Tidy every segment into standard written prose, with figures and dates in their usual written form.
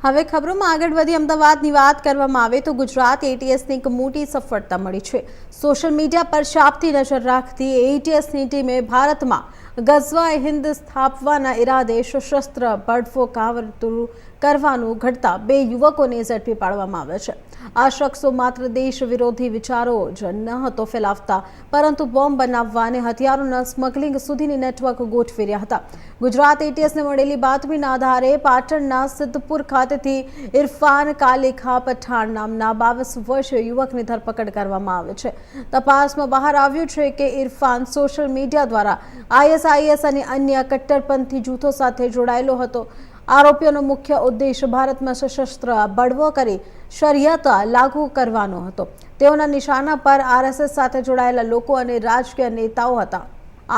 હવે ખબરોમાં આગળ વધી અમદાવાદની વાત કરવામાં આવે તો ગુજરાત એટીએસને એક મોટી સફળતા મળી છે। સોશિયલ મીડિયા પર ચાંપતી નજર રાખતી એટીએસની ટીમે ભારતમાં ગઝવાએ હિન્દ સ્થાપવાના ઇરાદે સશસ્ત્ર બળફો કાવતરું કરવાનું ઘડતા 2 યુવકોને ઝડપી પાડવામાં આવ્યા છે। આ શખ્સો માત્ર દેશ વિરોધી વિચારો જ ન હતો ફેલાવતા, પરંતુ બોમ્બ બનાવવા અને હથિયારોના સ્મગલિંગ સુધીની નેટવર્ક ગોઠવી રહ્યા હતા। ગુજરાત એટીએસને મળેલી બાતમીના આધારે પાટણના સિદ્ધપુર ખાતેથી ઇરફાન કાલેખા પઠાણ નામના 22 વર્ષીય યુવકની ધરપકડ કરવામાં આવી છે। તપાસમાં બહાર આવ્યું છે કે ઇરફાન સોશિયલ મીડિયા દ્વારા આઈએસઆઈએસ અને અન્ય કટ્ટરપંથી જૂથો સાથે જોડાયેલો હતો। આરોપીઓનો મુખ્ય ઉદ્દેશ ભારતમાં સશસ્ત્ર બળવો કરી શરિયત લાગુ કરવાનો હતો। તેઓના નિશાના પર આરએસએસ સાથે જોડાયેલા લોકો અને રાજકીય નેતાઓ હતા।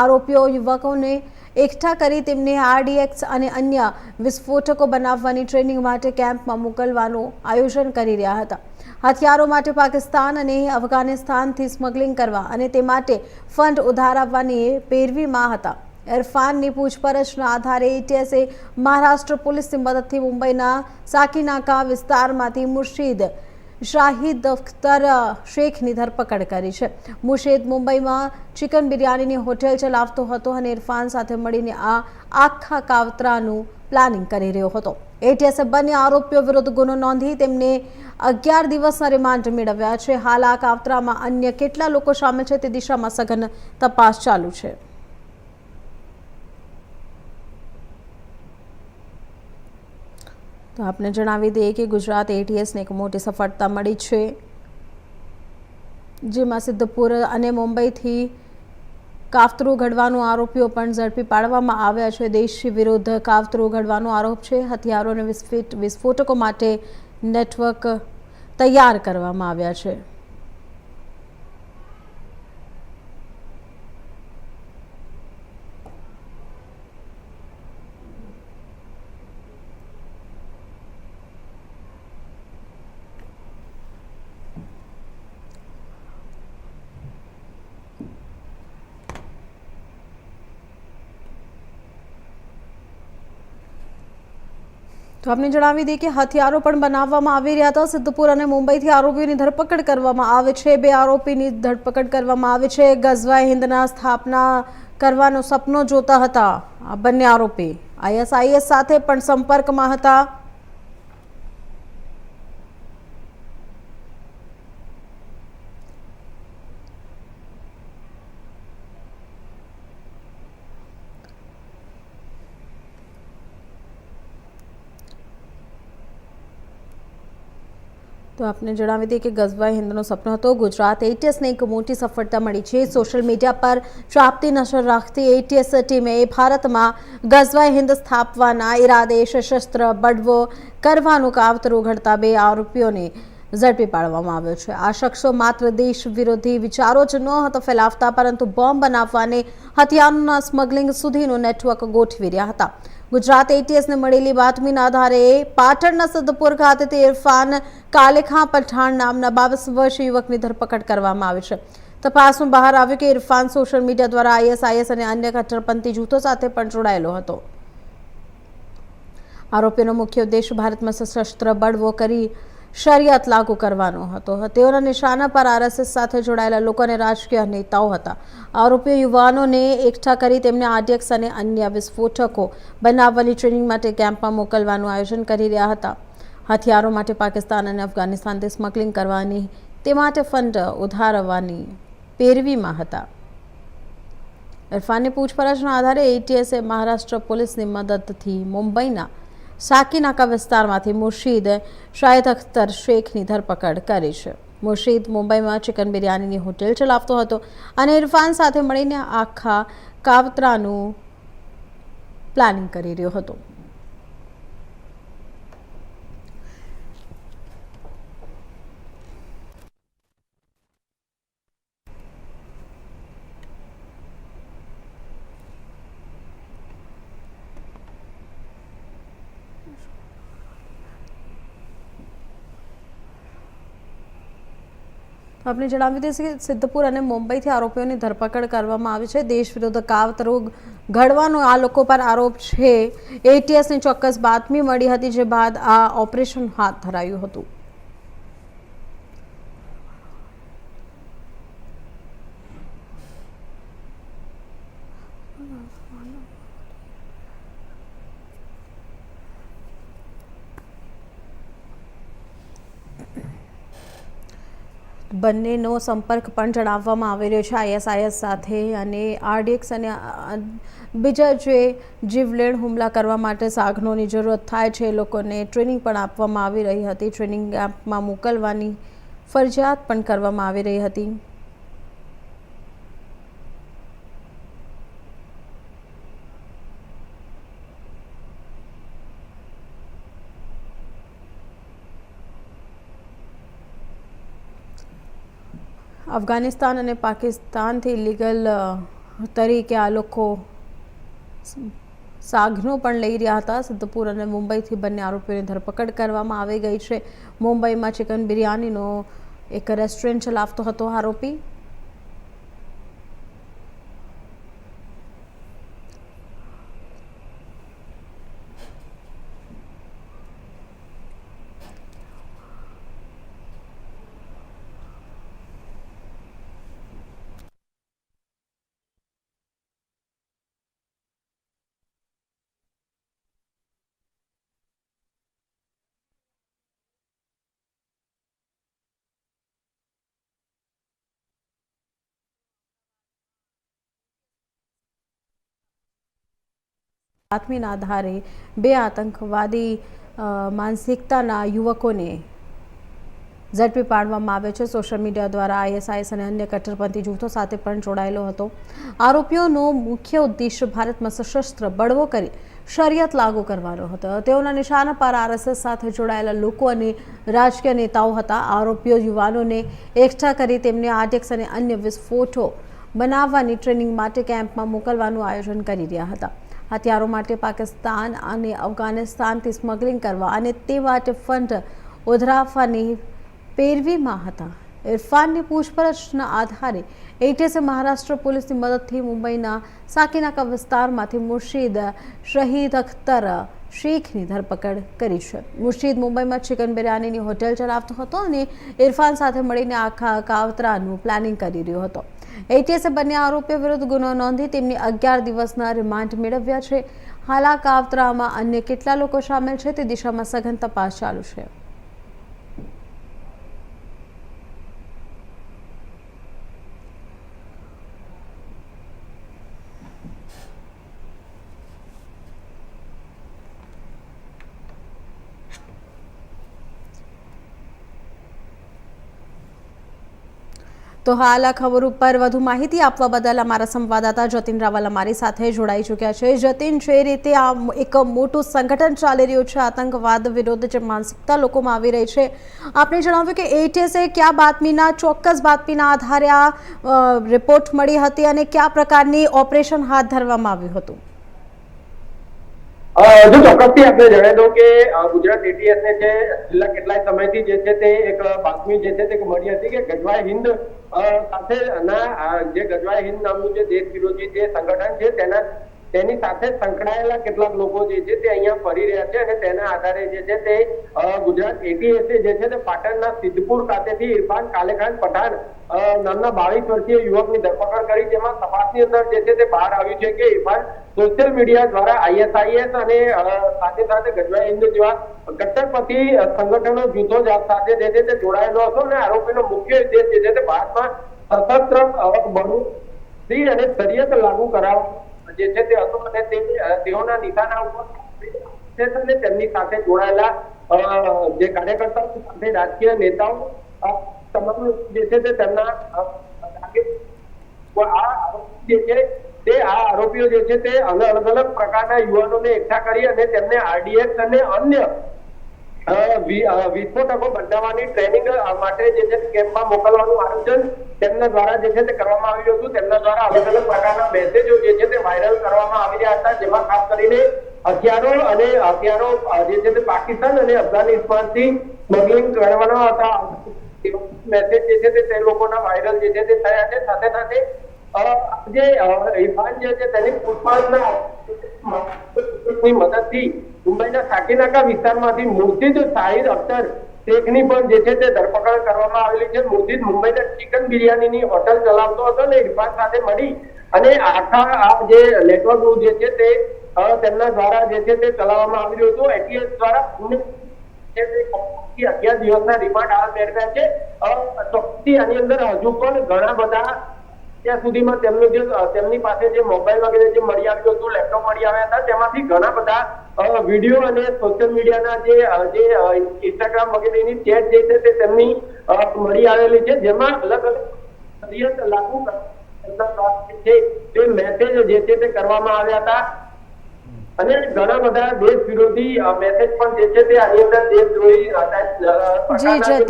આરોપીઓ યુવકોને એકઠા કરી તેમને આરડીએક્સ અને અન્ય વિસ્ફોટકો બનાવવાની ટ્રેનિંગ માટે કેમ્પમાં મોકલવાનું આયોજન કરી રહ્યા હતા। હથિયારો માટે પાકિસ્તાન અને અફઘાનિસ્તાનથી સ્મગલિંગ કરવા અને તે માટે ફંડ ઉધારવાની પેરવીમાં હતા। ઇરફાનની પૂછપરછના આધારે એટીએસે મહારાષ્ટ્ર પોલીસની મદદથી મુંબઈના સાકીનાકા વિસ્તારમાંથી મુર્શીદ શાહિદ અખ્તર શેખની ધરપકડ કરી છે। મુર્શીદ મુંબઈમાં ચિકન બિરયાનીની હોટેલ ચલાવતો હતો અને ઇરફાન સાથે મળીને આ આખા કાવતરાનું પ્લાનિંગ કરી રહ્યો હતો। એટીએસે બંને આરોપીઓ વિરુદ્ધ ગુનો નોંધી તેમને 11 દિવસના રિમાન્ડ મેળવ્યા છે। હાલ આ કાવતરામાં અન્ય કેટલા લોકો સામેલ છે તે દિશામાં સઘન તપાસ ચાલુ છે। તો આપને જણાવી દઈએ કે ગુજરાત એટીએસને એક મોટી સફળતા મળી છે, જેમાં સિદ્ધપુર અને મુંબઈથી કાવતરું ઘડવાનું આરોપીઓ પણ ઝડપી પાડવામાં આવ્યા છે। દેશ વિરુદ્ધ કાવતરું ઘડવાનો આરોપ છે। હથિયારો અને વિસ્ફોટકો માટે નેટવર્ક તૈયાર કરવામાં આવ્યા છે। તો આપને જણાવી દઈએ કે હથિયારો પણ બનાવવામાં આવી રહ્યા હતા। સિદ્ધપુર અને મુંબઈથી આરોપીઓની ધરપકડ કરવામાં આવે છે। 2 આરોપીની ધરપકડ કરવામાં આવી છે। ગઝવાએ હિન્દના સ્થાપના કરવાનો સપનો જોતા હતા આ બંને આરોપી આઈએસઆઈએસ સાથે પણ સંપર્કમાં હતા। તો આપને જણાવી દઈએ કે ગઝવાએ હિન્દનો સપનો હતો। ગુજરાત એટીએસને એક મોટી સફળતા મળી છે। સોશિયલ મીડિયા પર ચાંપતી નજર રાખતી એટીએસ ટીમે ભારતમાં ગઝવાએ હિન્દ સ્થાપવાના ઇરાદે સશસ્ત્ર બળવો કરવાનું કાવતરું ઘડતા 2 આરોપીઓને ઝડપી પાડવામાં આવ્યો છે। આ શખ્સો માત્ર દેશ વિરોધી વિચારો જ ન હતો ફેલાવતા, પરંતુ બોમ્બ બનાવવા અને હથિયારોના સ્મગલિંગ સુધીનું નેટવર્ક ગોઠવી રહ્યા હતા। ગુજરાત એટીએસને મળેલી બાતમીના આધારે પાટણના સિદ્ધપુર ખાતેથી ઇરફાન કાલેખા પઠાણ નામના 22 વર્ષીય યુવકની ધરપકડ કરવામાં આવી છે। તપાસમાં બહાર આવ્યું કે ઇરફાન સોશિયલ મીડિયા દ્વારા આઈએસઆઈએસ અને અન્ય કટ્ટરપંથી જૂથો સાથે પણ જોડાયેલો હતો। આરોપીનો મુખ્ય ઉદ્દેશ ભારતમાં સશસ્ત્ર બળવો કરી શરિયત લાગુ કરવાનો હતો। તેઓના નિશાના પર આરએસએસ સાથે જોડાયેલા લોકો અને રાજકીય નેતાઓ હતા। આરોપીઓ યુવાનોને એકઠા કરી તેમને આરડીએક્સ અને અન્ય વિસ્ફોટકો બનાવવાની ટ્રેનિંગ માટે કેમ્પમાં મોકલવાનું આયોજન કરી રહ્યા હતા। હથિયારો માટે પાકિસ્તાન અને અફઘાનિસ્તાનથી સ્મગલિંગ કરવાની, તે માટે ફંડ ઉધારવાની પેરવીમાં હતા। ઇરફાનની પૂછપરછના આધારે એટીએસે મહારાષ્ટ્ર પોલીસની મદદથી મુંબઈના સાકીનાકા વિસ્તારમાંથી મુર્શીદ શાહિદ અખ્તર શેખની ધરપકડ કરી છે। મુર્શીદ મુંબઈમાં ચિકન બિરયાનીની હોટેલ ચલાવતો હતો અને ઇરફાન સાથે મળીને આખા કાવતરાનું પ્લાનિંગ કરી રહ્યો હતો। આપને જણાવી દઈએ કે સિદ્ધપુર અને મુંબઈથી આરોપીઓની ધરપકડ કરવામાં આવી છે। દેશ વિરુદ્ધ કાવતરો ઘડવાનો આ લોકો પર આરોપ છે। એટીએસની ચોક્કસ બાતમી મળી હતી, જે બાદ આ ઓપરેશન હાથ ધરાયું હતું। બંનેનો સંપર્ક પણ જણાવવામાં આવી રહ્યો છે આઈએસઆઈએસ સાથે અને આરડીએક્સ અને બીજા જે જીવલેણ હુમલા કરવા માટે સાધનોની જરૂરત થાય છે એ લોકોને ટ્રેનિંગ પણ આપવામાં આવી રહી હતી। ટ્રેનિંગ કેમ્પમાં મોકલવાની ફરજિયાત પણ કરવામાં આવી રહી હતી। અફઘાનિસ્તાન અને પાકિસ્તાનથી ઇલીગલ તરીકે આ લોકો સાગનો પણ લઈ રહ્યા હતા। સિદ્ધપુર અને મુંબઈથી બંને આરોપીઓની ધરપકડ કરવામાં આવી ગઈ છે। મુંબઈમાં ચિકન બિરયાનીનો એક રેસ્ટોરન્ટ ચલાવતો હતો આરોપી। બાતમીના આધારે બે આતંકવાદી માનસિકતાના યુવકોને ઝડપી પાડવામાં આવે છે। સોશિયલ મીડિયા દ્વારા આઈએસઆઈએસ અને અન્ય કટ્ટરપંથી જૂથો સાથે પણ જોડાયેલો હતો। આરોપીઓનો મુખ્ય ઉદ્દેશ્ય ભારતમાં સશસ્ત્ર બળવો કરી શરિયત લાગુ કરવાનો હતો। તેઓના નિશાના પર આરએસએસ સાથે જોડાયેલા લોકો અને રાજકીય નેતાઓ હતા। આરોપીઓ યુવાનોને એકઠા કરી તેમને આરડીએક્સ અને અન્ય વિસ્ફોટો બનાવવાની ટ્રેનિંગ માટે કેમ્પમાં મોકલવાનું આયોજન કરી રહ્યા હતા। હથિયારો માટે પાકિસ્તાન અને અફઘાનિસ્તાનથી સ્મગલિંગ કરવા અને તે માટે ફંડ ઉધરાવવાની પેરવીમાં હતા। ઇરફાનની પૂછપરછના આધારે એટીએસે મહારાષ્ટ્ર પોલીસની મદદથી મુંબઈના સાકીનાકા વિસ્તારમાંથી મુર્શીદ શહીદ અખ્તર શેખની ધરપકડ કરી છે। મુર્શીદ મુંબઈમાં ચિકન બિરયાનીની હોટેલ ચલાવતો હતો અને ઇરફાન સાથે મળીને આખા કાવતરાનું પ્લાનિંગ કરી રહ્યો હતો। એટીએસે બંને આરોપીઓ વિરુદ્ધ ગુનો નોંધી તેમની 11 દિવસના રિમાન્ડ મેળવ્યા છે। હાલ આ કાવતરામાં અન્ય કેટલા લોકો સામેલ છે તે દિશામાં સઘન તપાસ ચાલુ છે। તો હાલ આ ખબર ઉપર વધુ માહિતી આપવા બદલ અમારા સંવાદદાતા જતીન રાવલ અમારી સાથે જોડાઈ ચૂક્યા છે। જતીન, જે રીતે આ એક મોટું સંગઠન ચાલી રહ્યું છે આતંકવાદ વિરુદ્ધ, જે માનસિકતા લોકોમાં આવી રહી છે, આપને જણાવ્યું કે એટીએસે કયા બાતમીના ચોક્કસ બાતમીના આધારે આ રિપોર્ટ મળી હતી અને કયા પ્રકારની ઓપરેશન હાથ ધરવામાં આવ્યું હતું? જો ચોક્કસથી આપણે જણાવી દઉં કે ગુજરાત એટીએસ ને જે છેલ્લા કેટલાય સમયથી જે છે તે એક બાતમી જે છે તે મળી હતી કે ગજવાય હિન્દ સાથે જે ગજવાય હિન્દ નામનું જે દેશ વિરોધી જે સંગઠન છે તેની સાથે સંકળાયેલા કેટલાક લોકો જે છે તે અહીંયા ફરી રહ્યા છે અને તેના આધારે જે છે તે ગુજરાત એટીએસે જે છે તે પાટણના સિદ્ધપુર ખાતેથી ઇરફાન કાલેખાન પઠાણ નામના 22 વર્ષીય યુવકની ધરપકડ કરી, જેમાં તપાસની અંદર જે છે તે બહાર આવ્યું છે કે ઇરફાન સોશિયલ મીડિયા દ્વારા આઈએસઆઈએસ અને સાથે સાથે ગજવાય હિન્દ જેવા કટ્ટરપંથી સંગઠનો જૂથો સાથે જે છે તે જોડાયેલો હતો અને આરોપીનો મુખ્ય ઉદ્દેશ જે છે તે ભારતમાં સશસ્ત્ર બળોથી અને શરિયત લાગુ કરાવવા જે છે તે હતો અને તેઓના નિશાના ઉપર તેમની સાથે જોડાયેલા જે કાર્યકર્તાઓ સાથે રાજકીય નેતાઓ તમામ જે છે તે તેમના આ આરોપીઓ જે છે તે અલગ અલગ પ્રકારના યુવાનોને એકઠા કરી અને તેમને આરડીએક્સ અને અન્ય વિસ્ફોટકો બનાવવાની ટ્રેનિંગ માટે જે છે કેમ્પમાં મોકલવાનું આયોજન તેમના દ્વારા જે છે તે કરવામાં આવ્યું હતું। તેમના દ્વારા અલગ અલગ પ્રકારના મેસેજો જે છે તે વાયરલ કરવામાં આવી રહ્યા હતા, જેમાં ખાસ કરીને હથિયારો જે છે તે પાકિસ્તાન અને અફઘાનિસ્તાનથી સ્મગલિંગ કરવાના હતા મેસેજ જે છે તે લોકોના વાયરલ જે છે તે થયા છે. સાથે સાથે જે ઇરફાન જે છે તેની પૂછપરછની મદદથી મુંબઈના સાકીનાકા વિસ્તારમાંથી મુર્શિદ શાહિદ અખ્તર શેખની પણ જે છે તે ધરપકડ કરવામાં આવેલી છે. મુર્શિદ મુંબઈના ચિકન બિરિયાનીની હોટલ ચલાવતો હતો ને ઇરફાન સાથે મળી અને આખા આ જે નેટવર્ક જે છે તે તેમના દ્વારા જે છે તે ચલાવવામાં આવી રહ્યું હતું. એટીએસ દ્વારા 11 દિવસના રિમાન્ડ હાલ મેળવ્યા છે. ચોક્કસથી આની અંદર હજુ પણ ઘણા બધા ત્યાં સુધીમાં તેમની પાસે જે મોબાઈલ વગેરે જે મળી આવ્યું હતું, લેપટોપ મળી આવ્યા હતા, તેમાંથી ઘણા બધા વિડીયો અને સોશિયલ મીડિયાના જે ઇન્સ્ટાગ્રામ વગેરેની ચેટ જે છે તે તેમની મળી આવેલી છે, જેમાં અલગ અલગ લાગુ છે તે મેસેજ જે છે તે કરવામાં આવ્યા હતા અને ઘણા બધા દેશ વિરોધી મેસેજ પણ જે છે તે આની અંદર દેશદ્રોહી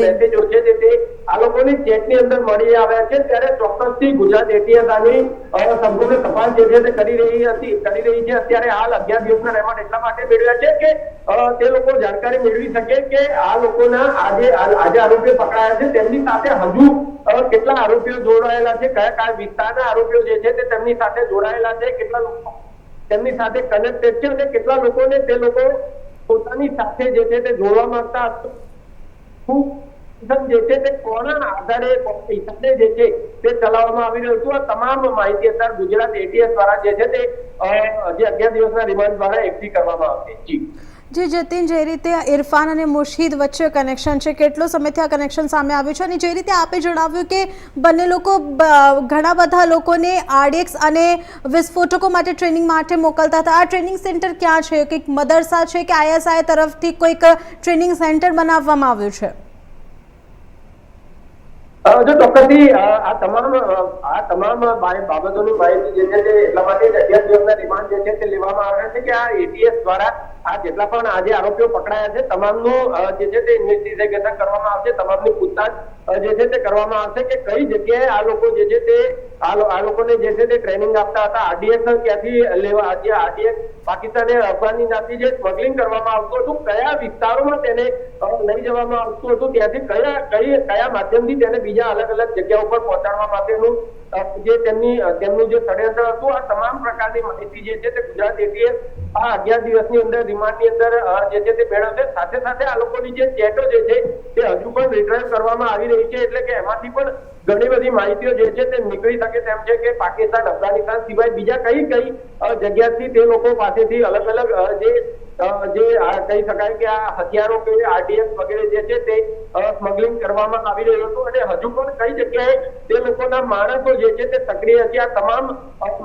મેસેજો છે તે આ લોકોની ચેટની અંદર મળી આવ્યા છે. ત્યારે ચોક્કસથી ગુજરાત એટીએસ આની સંપૂર્ણ તપાસ જે છે તે કરી રહી છે. અત્યારે હાલ 11 દિવસના રિમાન્ડ એટલા માટે મેળવ્યા છે કે તે લોકો જાણકારી મેળવી શકે કે આ લોકોના આજે આરોપીઓ પકડાયા છે તેમની સાથે હજુ કેટલા આરોપીઓ જોડાયેલા છે, કયા કયા વિસ્તારના આરોપીઓ જે છે તે તેમની સાથે જોડાયેલા છે, કેટલા લોકો તેમની સાથે કનેક્ટેડ છે અને કેટલા લોકોને તે લોકો પોતાની સાથે જે છે તે જોડવા માંગતા જે છે તે કોના આધારે હિસાબે જે છે તે ચલાવવામાં આવી રહ્યું હતું. આ તમામ માહિતી અત્યારે ગુજરાત એટીએસ દ્વારા જે છે તે જે 11 દિવસના રિમાન્ડ દ્વારા એકઠી કરવામાં આવશે. જી જતીન, જે રીતે ઇરફાન અને મુર્શિદ વચ્ચે કનેક્શન છે, કેટલો સમયથી આ કનેક્શન સામે આવ્યું છે અને જે રીતે આપે જણાવ્યું કે બંને લોકો ઘણા બધા લોકોને આરડીએક્સ અને વિસ્ફોટકો માટે ટ્રેનિંગ માટે મોકલતા હતા, આ ટ્રેનિંગ સેન્ટર ક્યાં છે? કંઈક મદરસા છે કે આઈએસઆઈ તરફથી કોઈક ટ્રેનિંગ સેન્ટર બનાવવામાં આવ્યું છે? જો ચોક્કસથી આ તમામ બાબતોની માહિતી જે છે તે એટલા માટે 11 દિવસના રિમાન્ડ જે છે તે લેવામાં આવ્યા છે કે આ એટીએસ દ્વારા આ જેટલા પણ આજે આરોપીઓ પકડાયા છે તમામનું જે છે તે ઇન્વેસ્ટિગેશન કરવામાં આવશે, તમામની પૂછતાછ જે છે તે કરવામાં આવશે કે કઈ જગ્યાએ આ લોકો જે છે તે આ લોકોને જે છે તે ટ્રેનિંગ આપતા હતા, આરડીએક્સ ક્યાંથી લેવા, આજે આરડીએક્સ પાકિસ્તાને અફઘાનિસ્તાનથી જે સ્મગલિંગ કરવામાં આવતું હતું, કયા વિસ્તારોમાં તેને લઈ જવામાં આવતું હતું, ત્યાંથી કયા માધ્યમથી તેને બીજા અલગ અલગ જગ્યા ઉપર પહોંચાડવા માટેનું જે તેમનું જે ષડયંત્ર હતું, આ તમામ પ્રકારની માહિતી જે છે તે ગુજરાત એટીએસ આ 11 દિવસની અંદર રિમાન્ડની અંદર જે છે તે મેળવશે. સાથે સાથે આ લોકોની જે ચેટો જે છે તે હજુ પણ રિટ્રાઈવ કરવામાં આવી રહી છે, એટલે કે એમાંથી પણ ઘણી બધી માહિતીઓ જે છે તે નીકળી શકે તેમ છે કે પાકિસ્તાન, અફઘાનિસ્તાન સિવાય બીજા કઈ જગ્યાથી તે લોકો પાસેથી અલગ અલગ જે કહી શકાય કે આ હથિયારો કે આરડીએક્સ વગેરે જે છે તે સ્મગલિંગ કરવામાં આવી રહ્યું હતું અને હજુ પણ કઈ જગ્યાએ તે લોકોના માણસો જે છે તે સક્રિય છે, આ તમામ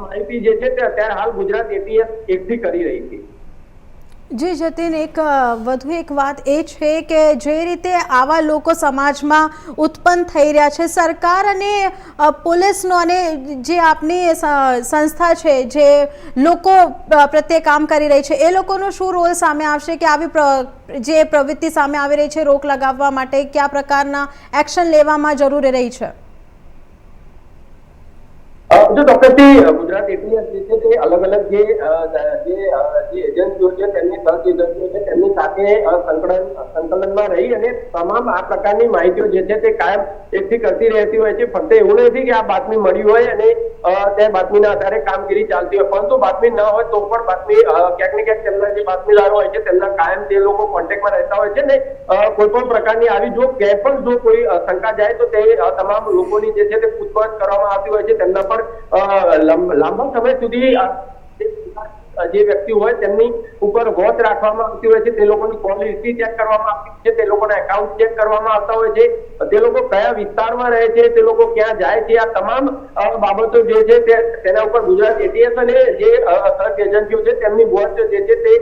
માહિતી જે છે તે અત્યારે હાલ ગુજરાત એટીએસ એકઠી કરી રહી છે. જી જતીન, વધુ એક વાત એ છે કે જે રીતે આવા લોકો સમાજમાં ઉત્પન્ન થઈ રહ્યા છે, સરકાર અને પોલીસનો અને જે આપની સંસ્થા છે જે લોકો પ્રત્યે કામ કરી રહી છે એ લોકોનો શું રોલ સામે આવશે કે આવી જે પ્રવૃત્તિ સામે આવી રહી છે રોક લગાવવા માટે કયા પ્રકારના એક્શન લેવામાં જરૂરી રહી છે? જો ચોક્કસથી ગુજરાત એટીએસ જે છે તે અલગ અલગ જે એજન્સીઓ છે તેમની સર્ચ એજન્સીઓ છે તેમની સાથે સંકલનમાં રહી અને તમામ આ પ્રકારની માહિતીઓ જે છે તે કાયમ એકઠી કરતી રહેતી હોય છે. ફક્ત એવું નથી કે આ બાતમી મળી હોય અને તે બાતમીના આધારે કામગીરી ચાલતી હોય, પરંતુ બાતમી ન હોય તો પણ બાતમી ક્યાંક ને ક્યાંક તેમના જે બાતમીદારો હોય છે તેમના કાયમ તે લોકો કોન્ટેક્ટમાં રહેતા હોય છે ને કોઈ પણ પ્રકારની આવી જો ક્યાંય પણ જો કોઈ શંકા જાય તો તે તમામ લોકોની જે છે તે પૂછપરછ કરવામાં આવતી હોય છે. તેમના પર લાંબા સમય સુધી જે વ્યક્તિ હોય તેમની ઉપર વોચ રાખવામાં આવતી હોય છે, તે લોકોની કોલ હિસ્ટ્રી ચેક કરવામાં આવતી છે, તે લોકોના એકાઉન્ટ ચેક કરવામાં આવતા હોય છે, તે લોકો કયા વિસ્તારમાં રહે છે, તે લોકો ક્યાં જાય છે, આ તમામ બાબતો જે છે તેના ઉપર ગુજરાત એટીએસ અને જે સર્ચ એજન્સીઓ છે તેમની વોચ જે છે તે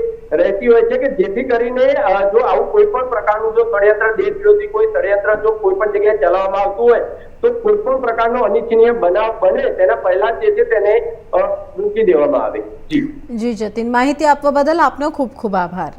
રહેતી હોય છે કે જેથી કરીને જો આવું કોઈ પણ પ્રકારનું જો ષડયંત્ર, દેશ વિરોધી કોઈ ષડયંત્ર જો કોઈ પણ જગ્યાએ ચલાવવામાં આવતું હોય તો કોઈ પણ પ્રકારનો અનિચ્છનીય બનાવ બને તેના પહેલા જે છે તેને રોકી દેવામાં આવે. જી જતીન, માહિતી આપવા બદલ આપનો ખૂબ ખૂબ આભાર.